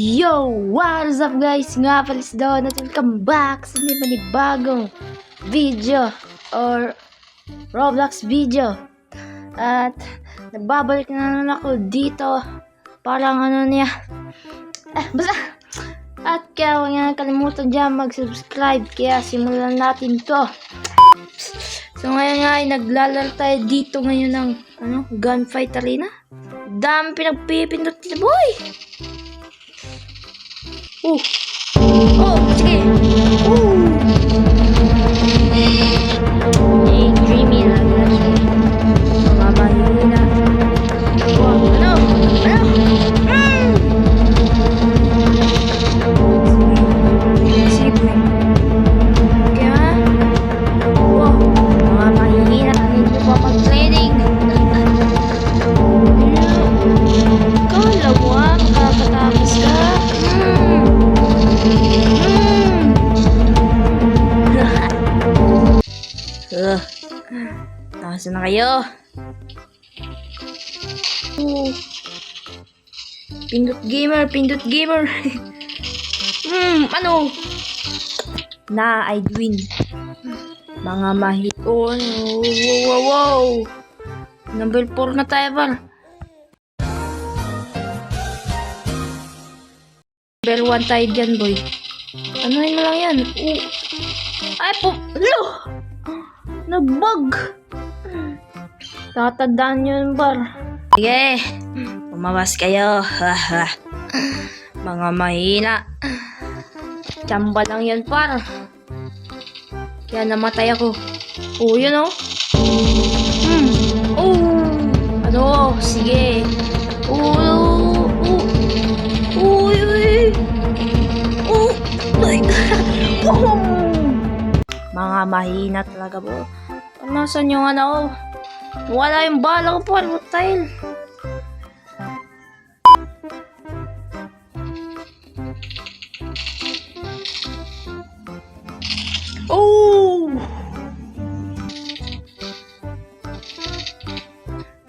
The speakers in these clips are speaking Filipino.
Yo! What's up guys? Nga pala si Don at welcome back sa panibagong video or Roblox video. At nagbabalik na naman ako dito. Parang ano niya. Basta. At kaya huwag nga kalimutan dyan mag-subscribe. Kaya simulan natin to. So ngayon nga ay naglalaro tayo dito ngayon ng gunfight arena. Dami pinagpipindot dito boy. Oh, sige. Dreamy lang siya. Mamahina. Ano? Sige. Kaya? Mamahina. Hindi pa mag-training. Kala mo makakatapos ka. Nasa na kayo? Pindot gamer. Ano? Na, I win. Mga mahit. Wow. Number 4 na tayo ba? Number 1 tayo dyan, boy. Anuhin mo lang yan. Ay po. Nag-bug. Tatandaan nyo yun, bar. Sige. Umawas kayo. Mga mahina. Tsamba lang yan, par. Kaya namatay ako. Yun Ano? Sige. Mga mahina talaga po. Nasaan yung wala yung bala ko po. What tayo?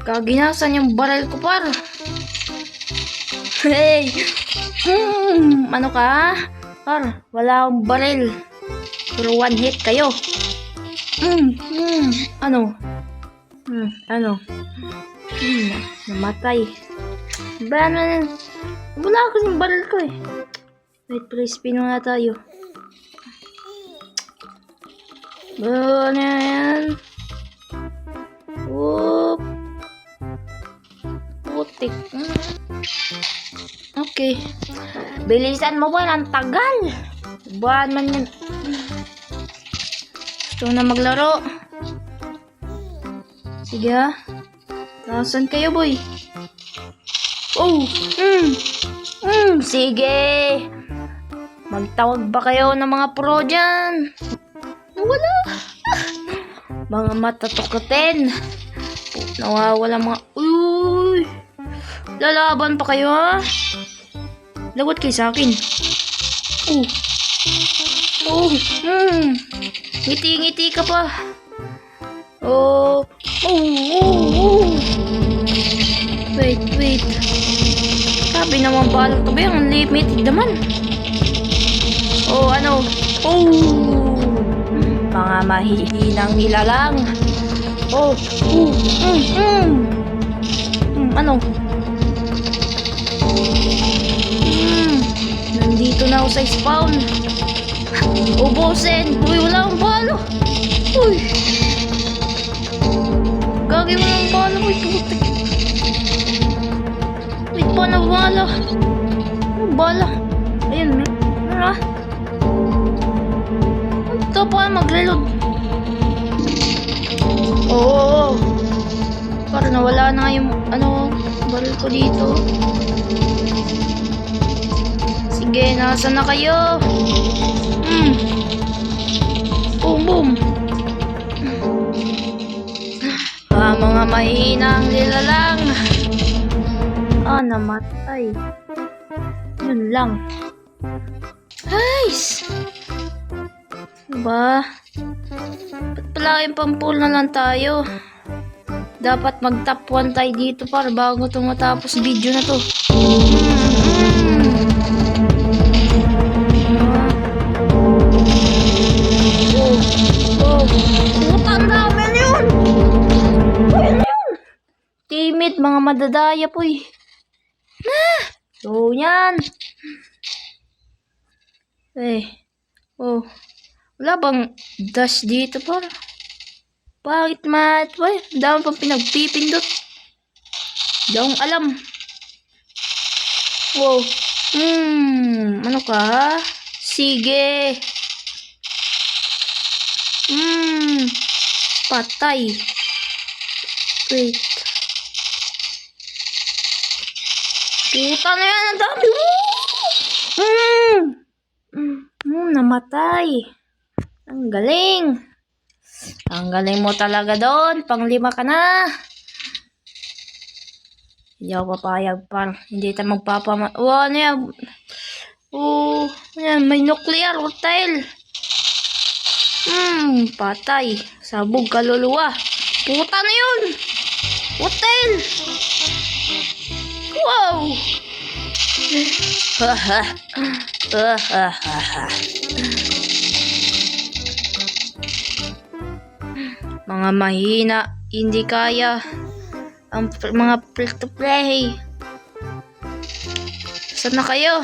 Kaginasan yung baril ko par. Hey! Ano ka? Par, wala akong baril. Pero one hit kayo. Ano? Namatay. Ba na? Wala ako yung baril ko eh. Wait, please, pino nga tayo. Ano yan? Putik. Okay. Bilisan mo ba? Ang tagal. Buwan man yan. Gusto na maglaro. Sige ha. Nasaan kayo boy? Sige. Magtawag ba kayo ng mga pro dyan? Wala. Mga matatukotin. Nawawala mga... Lalaban pa kayo ha? Lagot kayo sa akin. Ngiti-ngiti ka pa. Wait. Sabi naman bala to ba yung limited naman. Mga mahihinang nilalang. Ano? Nandito na ako sa spawn. Ubusin. Wala akong balo. Gagi mo ng balo. Putik. Wait pa na bala. Bala. Ayun. Ito pa mag-reload. Parang nawala na yung baril ko dito. Sige, nasaan na kayo? Boom. Mga mahinang nilalang. Namatay. Yun lang. Guys! Ba't pala yung pampul na lang tayo? Dapat mag-top 1 tayo dito para bago matapos video na to. madadaya po eh. So, yan. Oh. Wala bang dash dito par? Bakit mat? Dami pang pinagpipindot. Di akong alam. Wow. Ano ka? Sige. Patay. Wait. Puta na yan. Ang dami. Namatay. Ang galing. Ang galing mo talaga doon. Pang-5 ka na. Hindi ako papayag par. Hindi tayo ano yan? Yan. May nuclear hotel. Patay. Sabog kaluluwa. Puta na yun. Hotel. Wow. Mga mahina, hindi kaya ang mga free to play. Saan na kayo?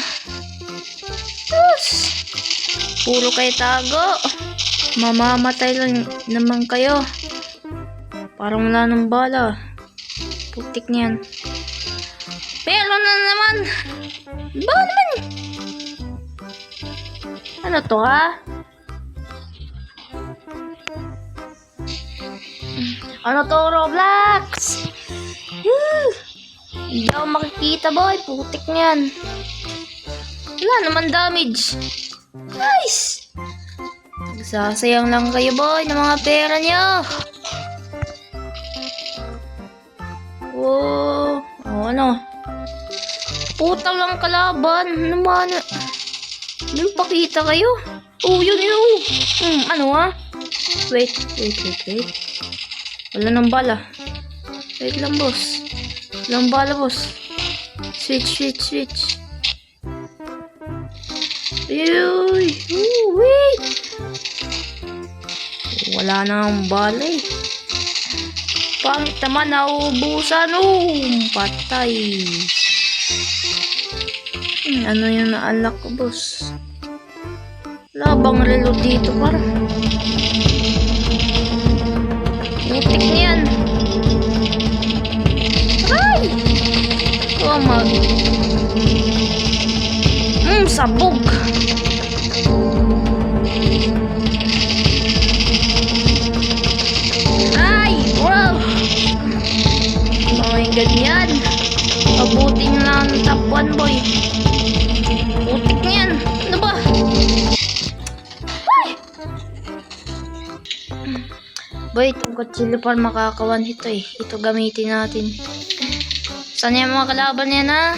Puro kayo tago. Mamamatay lang naman kayo. Parang wala ng bala. Putik niyan. Pero na naman. Ba naman? Ano to ha? Ano to, Roblox? Hindi ako makikita boy. Putik niyan. Wala naman damage. Nice. Nagsasayang lang kayo boy ng mga pera niyo. Ano? Puta lang kalaban. Naman. May pakita kayo. Yun. Ano ha? Wait. Wala nang bala. Wait lang boss. Walang bala boss. Switch. Wait. Wala nang bala eh. Pangit naman, nauubusan. Patay. Ano yung naalak ko, boss? Wala bang reload dito, para? Mutik niyan. Ay! Sabog. Ganyan. Abutin na ng top 1 boy. Putik niyan. Ano ba? Boy, itong kutsilyo pa makakawan ito eh. Ito gamitin natin. Saan yung mga kalaban yan ha?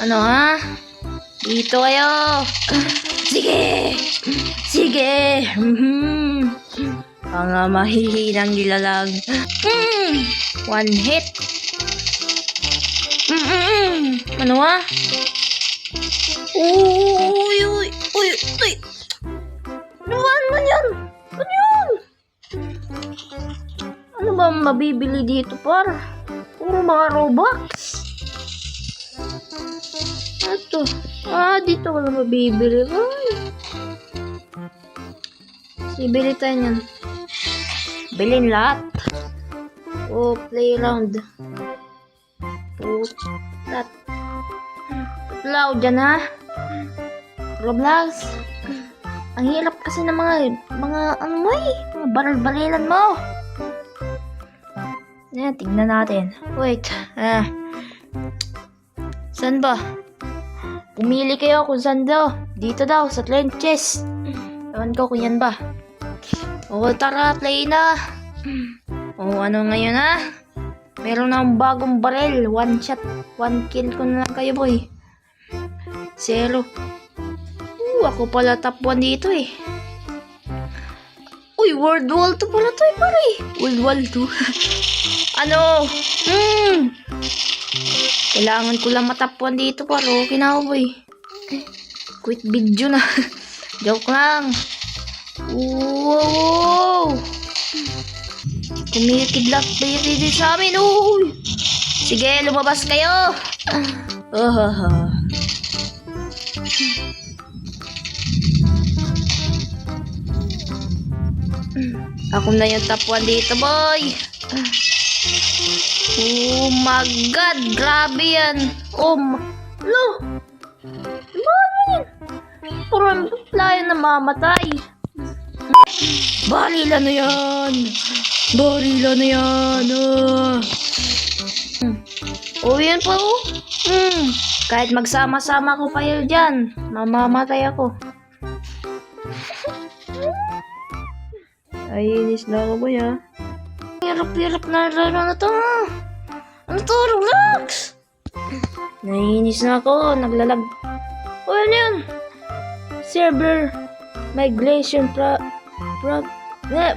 Ano ha? Dito kayo. Sige. Mga mahihinang nilalang. One hit. Ano ha? Uy. Ano man yan? Ano ba mabibili dito par? Puro mga Robux. Ito. Dito wala mabibili. Bibili tayo niyan. Bilhin lahat. Play around. That. Loud dyan ha. Roblox. Ang hirap kasi ng mga ano mo eh. Mga baril-barilan mo. Yan, tingnan natin. Wait. Saan ba? Pumili kayo kung saan daw. Dito daw, sa trenches. Ewan ko kung yan ba. Tara, play na. Ano ngayon ha? Meron na bagong baril. 1 shot, 1 kill ko na lang kayo boy. 0. Ako pala top 1 dito eh. World War 2 pala to eh pare. World War 2. Ano? Kailangan ko lang matap 1 dito pare. Okay na ako boy. Quit video na. Joke lang. Wow. Kumikidlat ba yun dito sa amin? Sige, lumabas kayo. Oh. Ako na yung top 1 dito, boy. Oh my God, grabe yan. Lo. Ano yan? Parang tayo na mamatay. Barila na yan. Yan po. Kahit magsama-sama ko kayo dyan, mamamatay ako. Ay, inis na ako, boy, ha? Hirap na laro na to. Ano to, Roblox? Naiinis na ako, naglalag. Ano yan? Server migration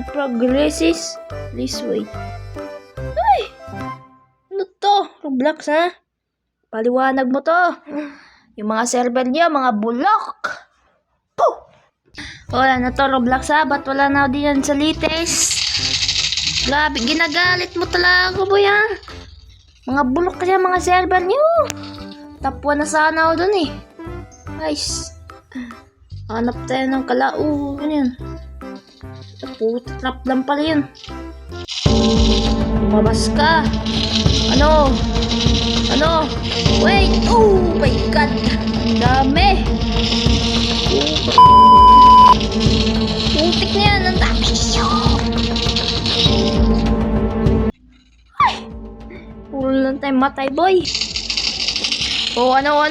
progresses this way. Ay! Ano to, Roblox, ha? Paliwanag mo to. Yung mga server niya, mga bulok. Puh! Wala na to, Roblox, ha? Ba't wala na din yan sa latest? Grabe, ginagalit mo talaga ako, boy, ha? Mga bulok kasi mga server niyo. Top 1 na sana ako dun, eh. Guys, hanap tayo ng kalao. Ano yan? Puta, trap lang pala yun. Lumabas ka. Ano? Wait! Oh my God! Ang dami! Putik na yan! Ang dami! Ay! Puro lang tayo matay, boy! Oh, ano?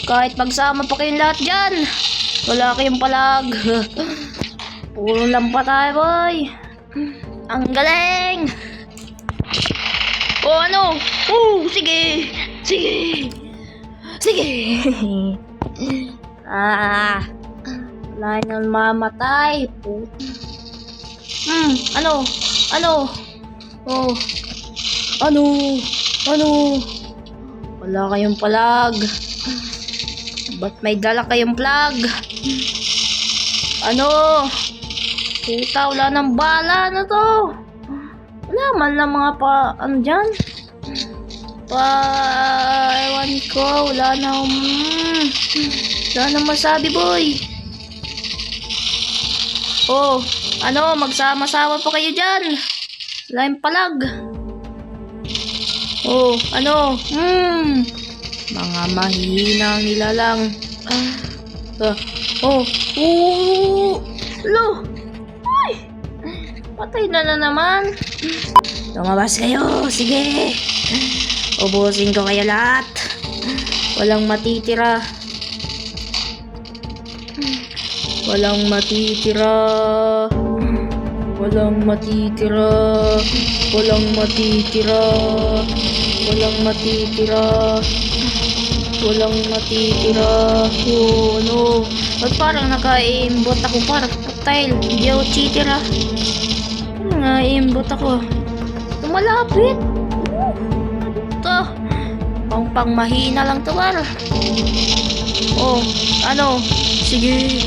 Kahit magsama pa kayong lahat dyan, wala kayong palag. Puro lang pa tayo, boy. Ang galing! Oh, ano? Sige! Wala nang mamatay. Ano? Oh. Ano? Wala kayong palag. Ba't may dala kayong plug? Ano? Puta, wala nang bala na to. Wala man lang mga dyan? Ewan ko, wala na masabi, boy. Oh, ano, magsama-sama pa kayo dyan. Wala yung palag. Oh, ano? Mga mahina nila lang. Lo! Ay! Patay na naman. Lumabas kayo, sige. Ubusin ko kayo lahat. Walang matitira. Oh, no. Ba't parang naka-aimbot ako? Parang tactile. Hindi ako cheater, ha? Naka-aimbot ako. Tumalapit. Ito. Pang mahina lang to, par. Oh, ano? Sige.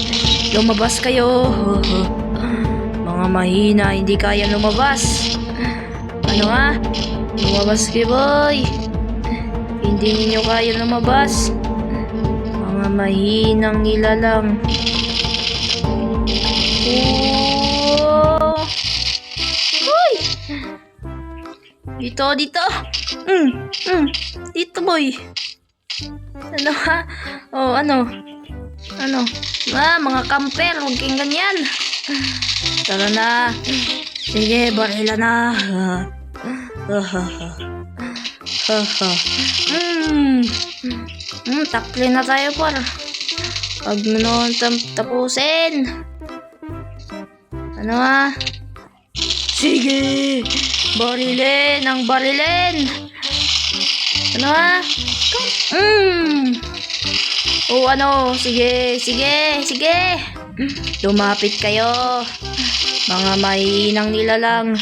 Lumabas kayo. Mga mahina, hindi kaya lumabas. Ano, ha? Lumabas kayo, boy. Hindi ninyo kaya lumabas. Mga mahinang nilalang. Oh! Uy! Dito. Dito, boy. Ano, ha? Oh, ano? Mga camper, huwag kayong ganyan. Tara na. Sige, barila na. Takli na tayo, par. Pag noon tapusin. Ano, ha? Sige! Barilin! Ano, ha? Oh, ano? Sige! Lumapit kayo. Mga mahinang nilalang.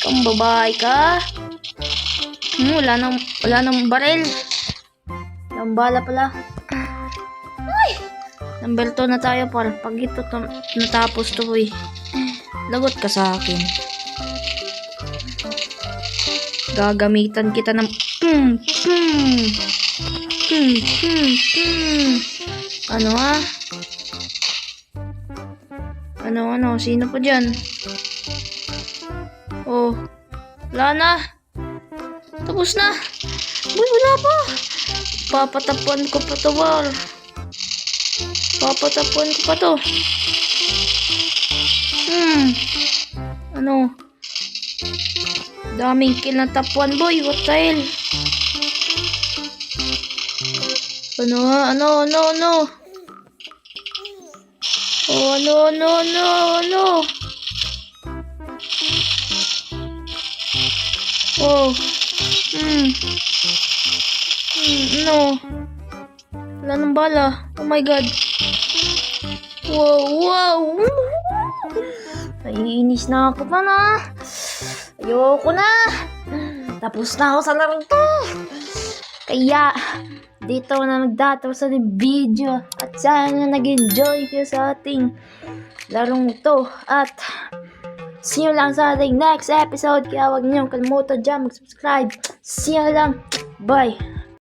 Kang babae ka? Wala nang baril. Ang bala pala. Ay! Number 2 na tayo, par. Pag ito natapos to, boy. Lagot ka sa akin. Gagamitan kita ng Ano ha? Ano? Sino pa dyan? Oh, wala na. Tapos na. Uy, wala pa. Papatapuan ko pa to, War. Papatapuan ko pa to. Ano? Daming kill na top 1, boy. What the hell? Ano? Oh, ano? Oh. No. Wala nang bala. Oh my god. Wow. Naiinis na ako pa na. Ayoko na. Tapos na ako sa laro to. Kaya, dito na nagtatapos sa video. At sana nag-enjoy kayo sa ating larong to. At, see you lang sa ating next episode. Kaya huwag niyong kalimutan dyan mag-subscribe. See you lang. Bye.